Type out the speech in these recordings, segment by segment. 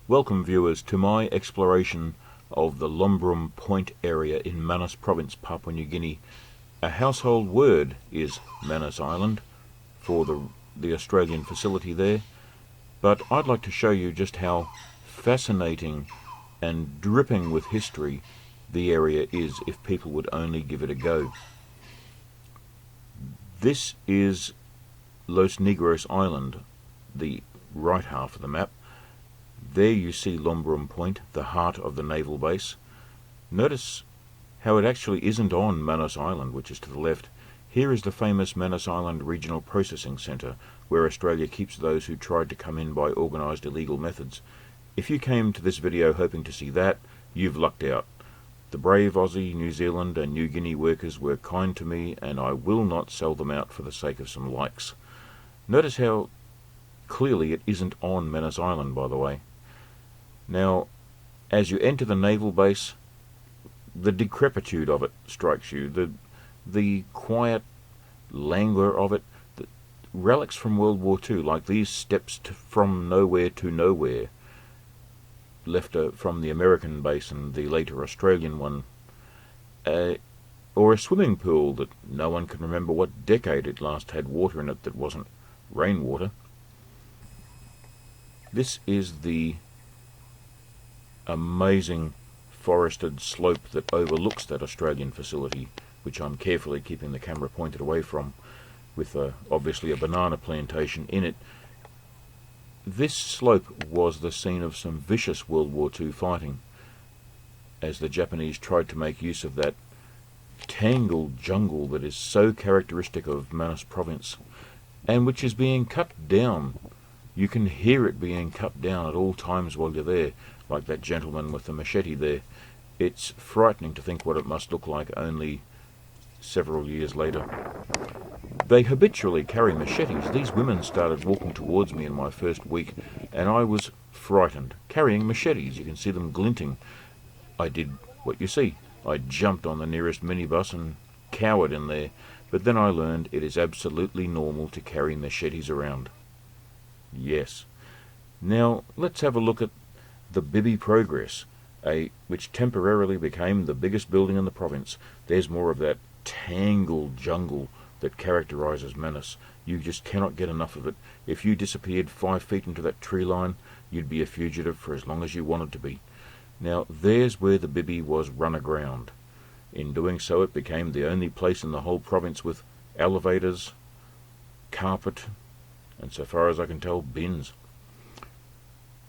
Welcome viewers to my exploration of the Lombrum Point area in Manus Province, Papua New Guinea. A household word is Manus Island for the Australian facility there, but I'd like to show you just how fascinating and dripping with history the area is if people would only give it a go. This is Los Negros Island, the right half of the map. There you see Lombrum Point, the heart of the naval base. Notice how it actually isn't on Manus Island, which is to the left. Here is the famous Manus Island Regional Processing Centre, where Australia keeps those who tried to come in by organised illegal methods. If you came to this video hoping to see that, you've lucked out. The brave Aussie, New Zealand and New Guinea workers were kind to me, and I will not sell them out for the sake of some likes. Notice how clearly it isn't on Manus Island, by the way. Now, as you enter the naval base, the decrepitude of it strikes you, the quiet languor of it, the relics from World War II, like these steps from nowhere to nowhere, left from the American base and the later Australian one, or a swimming pool that no one can remember what decade it last had water in it that wasn't rainwater. This is the amazing forested slope that overlooks that Australian facility, which I'm carefully keeping the camera pointed away from, with obviously a banana plantation in it. This slope was the scene of some vicious World War II fighting, as the Japanese tried to make use of that tangled jungle that is so characteristic of Manus Province, and which is being cut down. You can hear it being cut down at all times while you're there, like that gentleman with the machete there. It's frightening to think what it must look like only several years later. They habitually carry machetes. These women started walking towards me in my first week, and I was frightened. Carrying machetes, you can see them glinting. I did what you see. I jumped on the nearest minibus and cowered in there, but then I learned it is absolutely normal to carry machetes around. Yes. Now, let's have a look at the Bibi Progress, which temporarily became the biggest building in the province. There's more of that tangled jungle that characterises Manus. You just cannot get enough of it. If you disappeared 5 feet into that tree line, you'd be a fugitive for as long as you wanted to be. Now, there's where the Bibi was run aground. In doing so, it became the only place in the whole province with elevators, carpet, and so far as I can tell, bins.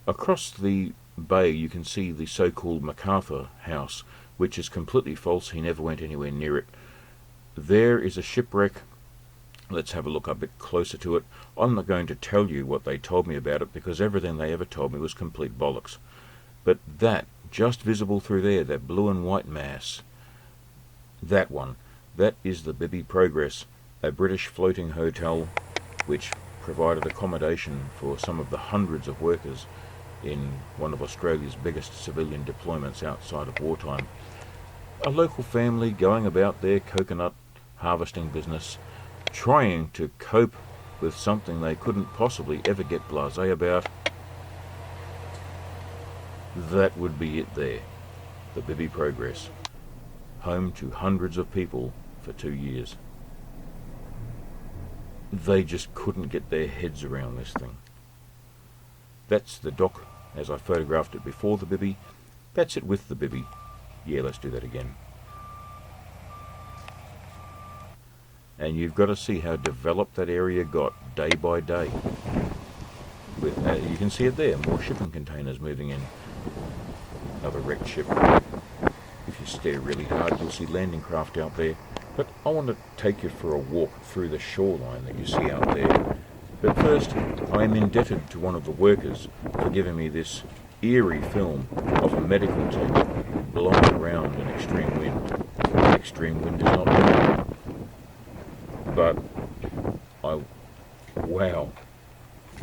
Across the bay you can see the so-called MacArthur house, which is completely false. He never went anywhere near it. There is a shipwreck. Let's have a look a bit closer to it. I'm not going to tell you what they told me about it, because everything they ever told me was complete bollocks. But that, just visible through there, that blue and white mass, that one, that is the Bibi Progress, a British floating hotel which provided accommodation for some of the hundreds of workers in one of Australia's biggest civilian deployments outside of wartime. A local family going about their coconut harvesting business, trying to cope with something they couldn't possibly ever get blasé about. That would be it there, the Bibi Progress, home to hundreds of people for 2 years. They just couldn't get their heads around this thing. That's the dock as I photographed it before the Bibi. That's it with the Bibi. Yeah, let's do that again. And you've got to see how developed that area got day by day. With, you can see it there, more shipping containers moving in. Another wrecked ship. If you stare really hard, you'll see landing craft out there. But I want to take you for a walk through the shoreline that you see out there. But first, I am indebted to one of the workers for giving me this eerie film of a medical tent blowing around in extreme wind. Extreme wind is not windy. But, wow.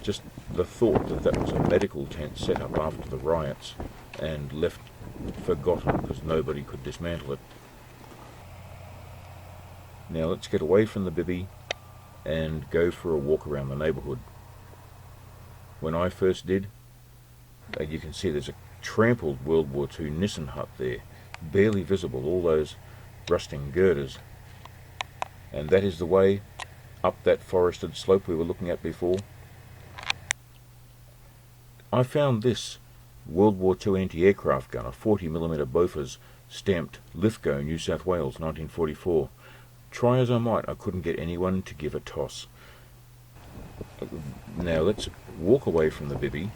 Just the thought that that was a medical tent set up after the riots and left forgotten because nobody could dismantle it. Now let's get away from the Bibi and go for a walk around the neighbourhood. When I first did, You can see there's a trampled World War II Nissen hut there, barely visible, all those rusting girders. And that is the way up that forested slope we were looking at before. I found this World War II anti-aircraft gun, a 40mm Bofors, stamped Lithgow, New South Wales, 1944. Try as I might, I couldn't get anyone to give a toss. Now let's walk away from the bivvy,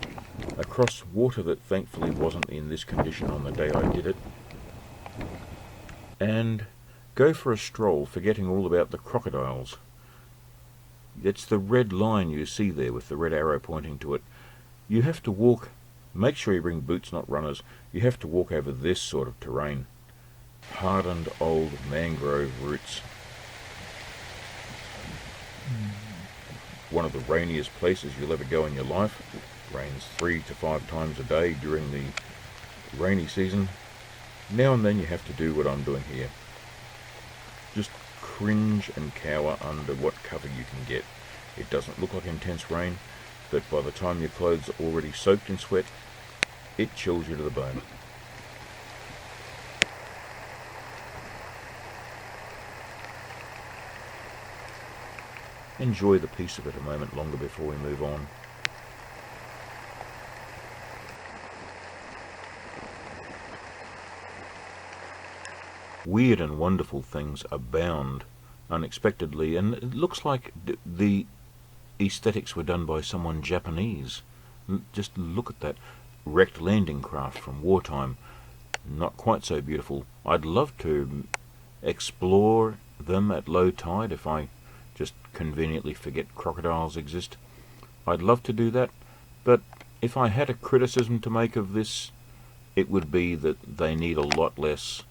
across water that thankfully wasn't in this condition on the day I did it, and go for a stroll, forgetting all about the crocodiles. It's the red line you see there with the red arrow pointing to it. You have to walk, make sure you bring boots, not runners. You have to walk over this sort of terrain. Hardened old mangrove roots. One of the rainiest places you'll ever go in your life. It rains 3 to 5 times a day during the rainy season. Now and then you have to do what I'm doing here. Just cringe and cower under what cover you can get. It doesn't look like intense rain, but by the time your clothes are already soaked in sweat, it chills you to the bone. Enjoy the peace of it a moment longer before we move on. Weird and wonderful things abound unexpectedly, and it looks like the aesthetics were done by someone Japanese. Just look at that wrecked landing craft from wartime. Not quite so beautiful. I'd love to explore them at low tide if I just conveniently forget crocodiles exist. I'd love to do that, but if I had a criticism to make of this, it would be that they need a lot less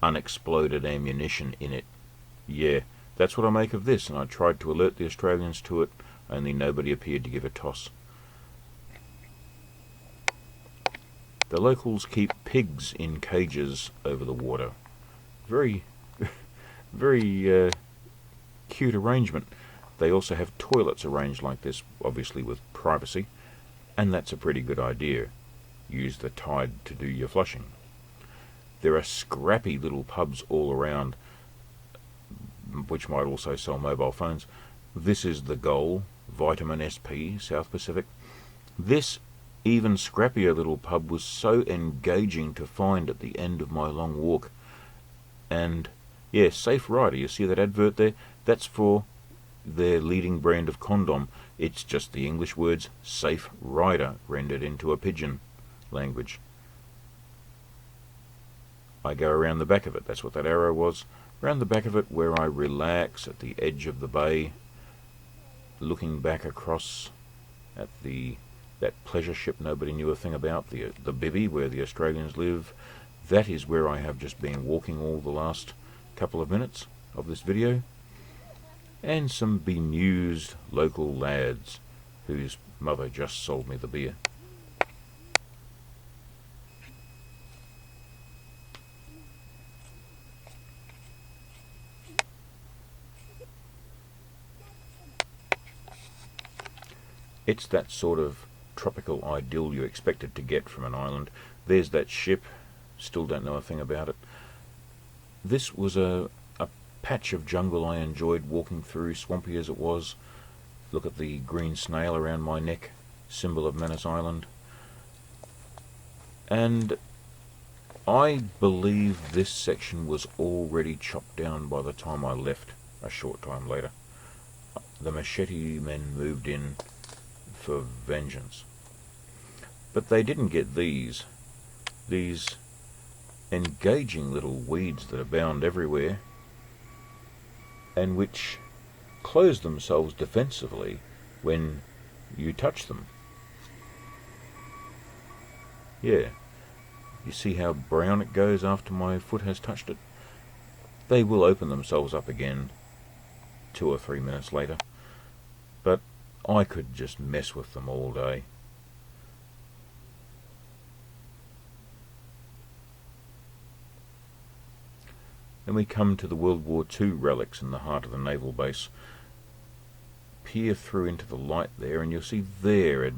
unexploded ammunition in it. Yeah, that's what I make of this, and I tried to alert the Australians to it, only nobody appeared to give a toss. The locals keep pigs in cages over the water. Very, very cute arrangement. They also have toilets arranged like this, obviously with privacy, and that's a pretty good idea. Use the tide to do your flushing. There are scrappy little pubs all around, which might also sell mobile phones. This is the Goal, Vitamin SP, South Pacific. This even scrappier little pub was so engaging to find at the end of my long walk. And yeah, Safe Rider, you see that advert there? That's for their leading brand of condom. It's just the English words Safe Rider rendered into a pidgin language. I go around the back of it, that's what that arrow was, around the back of it where I relax at the edge of the bay, looking back across at that pleasure ship nobody knew a thing about, the bivvy where the Australians live. That is where I have just been walking all the last couple of minutes of this video. And some bemused local lads whose mother just sold me the beer. It's that sort of tropical idyll you expected to get from an island. There's that ship, still don't know a thing about it. This was a patch of jungle I enjoyed walking through, swampy as it was. Look at the green snail around my neck, symbol of Manus Island. And I believe this section was already chopped down by the time I left a short time later. The machete men moved in for vengeance. But they didn't get these engaging little weeds that abound everywhere, and which close themselves defensively when you touch them. Yeah, you see how brown it goes after my foot has touched it? They will open themselves up again 2 or 3 minutes later, but I could just mess with them all day. Then we come to the World War II relics in the heart of the naval base. Peer through into the light there and you'll see there a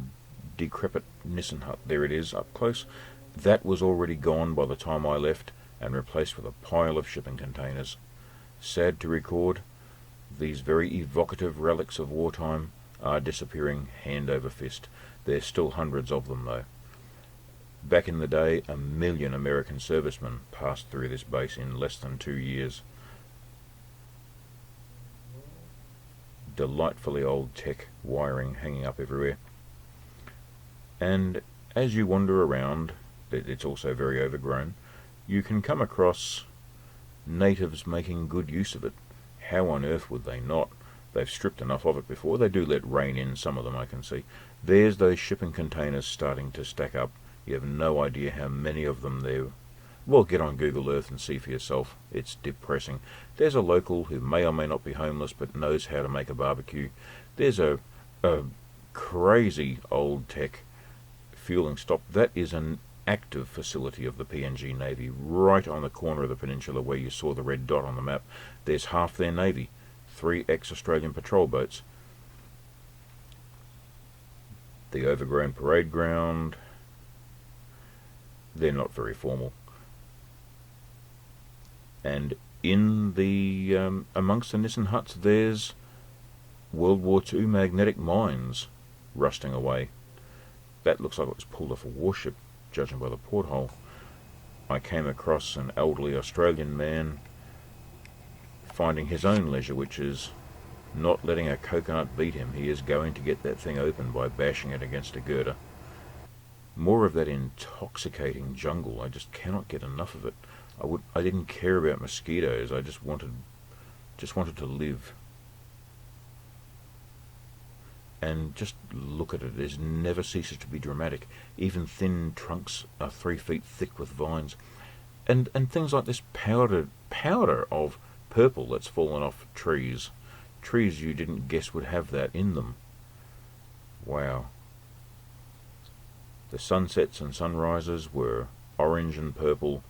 decrepit Nissen hut, there it is up close. That was already gone by the time I left and replaced with a pile of shipping containers. Sad to record, these very evocative relics of wartime are disappearing hand over fist. There's still hundreds of them though. Back in the day, 1 million American servicemen passed through this base in less than 2 years. Delightfully old tech wiring hanging up everywhere. And as you wander around, it's also very overgrown, you can come across natives making good use of it. How on earth would they not? They've stripped enough of it before. They do let rain in, some of them I can see. There's those shipping containers starting to stack up. You have no idea how many of them there. Well, get on Google Earth and see for yourself. It's depressing. There's a local who may or may not be homeless but knows how to make a barbecue. There's a crazy old tech fueling stop. That is an active facility of the PNG Navy, right on the corner of the peninsula where you saw the red dot on the map. There's half their Navy, 3 ex-Australian patrol boats. The overgrown parade ground, they're not very formal. And in the amongst the Nissen huts, there's World War II magnetic mines rusting away. That looks like it was pulled off a warship, judging by the porthole. I came across an elderly Australian man finding his own leisure, which is not letting a coconut beat him. He is going to get that thing open by bashing it against a girder. More of that intoxicating jungle. I just cannot get enough of it. I didn't care about mosquitoes. I just wanted to live. And just look at it. It never ceases to be dramatic. Even thin trunks are 3 feet thick with vines. And things like this powder of purple that's fallen off trees. Trees you didn't guess would have that in them. Wow. The sunsets and sunrises were orange and purple,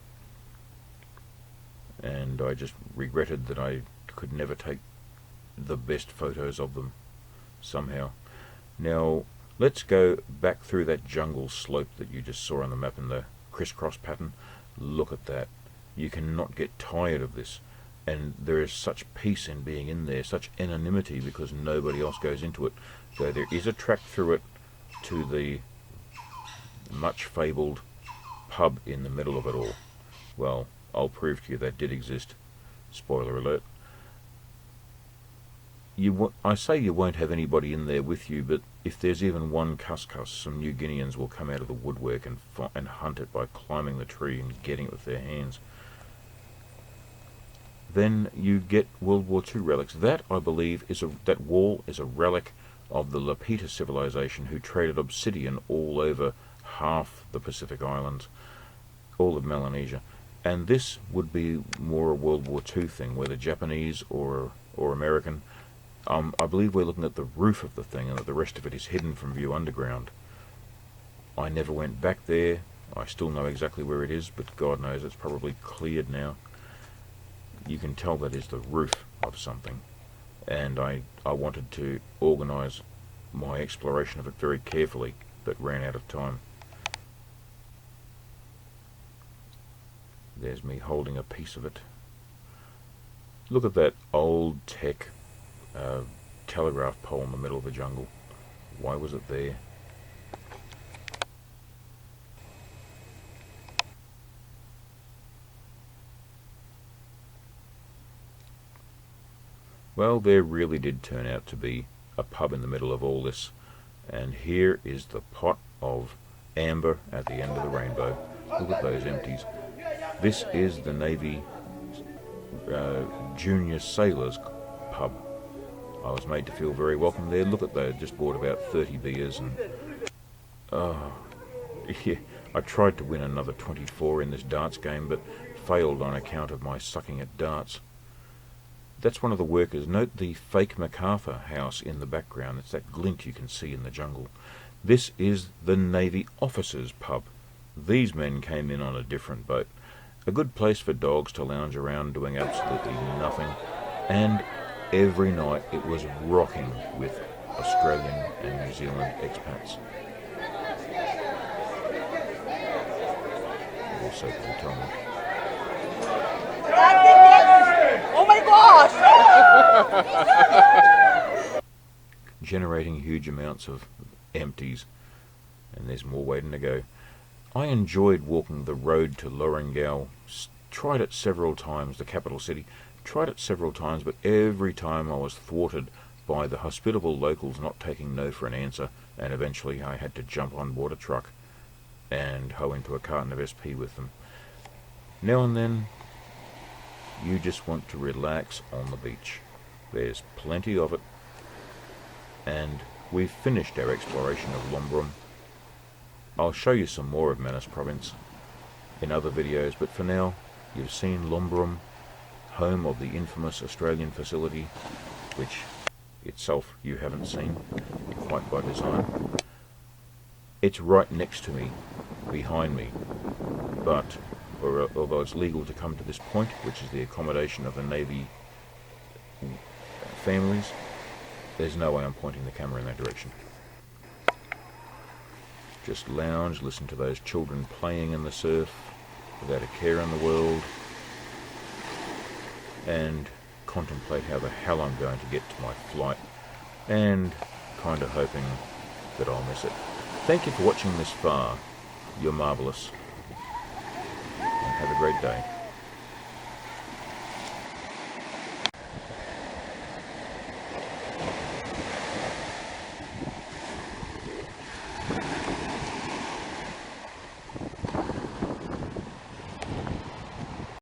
and I just regretted that I could never take the best photos of them somehow. Now, let's go back through that jungle slope that you just saw on the map in the crisscross pattern. Look at that. You cannot get tired of this. And there is such peace in being in there, such anonymity because nobody else goes into it. Though there is a track through it to the much fabled pub in the middle of it all. Well, I'll prove to you that did exist. Spoiler alert. I say you won't have anybody in there with you, but if there's even one cuscus, some New Guineans will come out of the woodwork and hunt it by climbing the tree and getting it with their hands. Then you get World War II relics. That, I believe, that wall is a relic of the Lapita civilization who traded obsidian all over half the Pacific Islands, all of Melanesia. And this would be more a World War II thing, whether Japanese or American. I believe we're looking at the roof of the thing and that the rest of it is hidden from view underground. I never went back there. I still know exactly where it is, but God knows it's probably cleared now. You can tell that is the roof of something. And I wanted to organise my exploration of it very carefully, but ran out of time. There's me holding a piece of it. Look at that old tech telegraph pole in the middle of the jungle. Why was it there? Well, there really did turn out to be a pub in the middle of all this. And here is the pot of amber at the end of the rainbow. Look at those empties. This is the Navy Junior Sailors pub. I was made to feel very welcome there. Look at that, just bought about 30 beers and yeah, I tried to win another 24 in this darts game, but failed on account of my sucking at darts. That's one of the workers. Note the fake MacArthur house in the background. It's that glint you can see in the jungle. This is the Navy officers' pub. These men came in on a different boat. A good place for dogs to lounge around doing absolutely nothing. And every night it was rocking with Australian and New Zealand expats. so people tell me. Oh my gosh! Generating huge amounts of empties, and there's more waiting to go. I enjoyed walking the road to Lorengau. Tried it several times, the capital city. Tried it several times, but every time I was thwarted by the hospitable locals not taking no for an answer, and eventually I had to jump on board a truck and hoe into a carton of SP with them. Now and then, you just want to relax on the beach. There's plenty of it, and we've finished our exploration of Lombrum. I'll show you some more of Manus Province in other videos, but for now, you've seen Lombrum, home of the infamous Australian facility, which itself you haven't seen, quite by design. It's right next to me, behind me, but although it's legal to come to this point, which is the accommodation of the Navy families, there's no way I'm pointing the camera in that direction. Just lounge, listen to those children playing in the surf without a care in the world, and contemplate how the hell I'm going to get to my flight, and kind of hoping that I'll miss it. Thank you for watching this far. You're marvellous. And have a great day.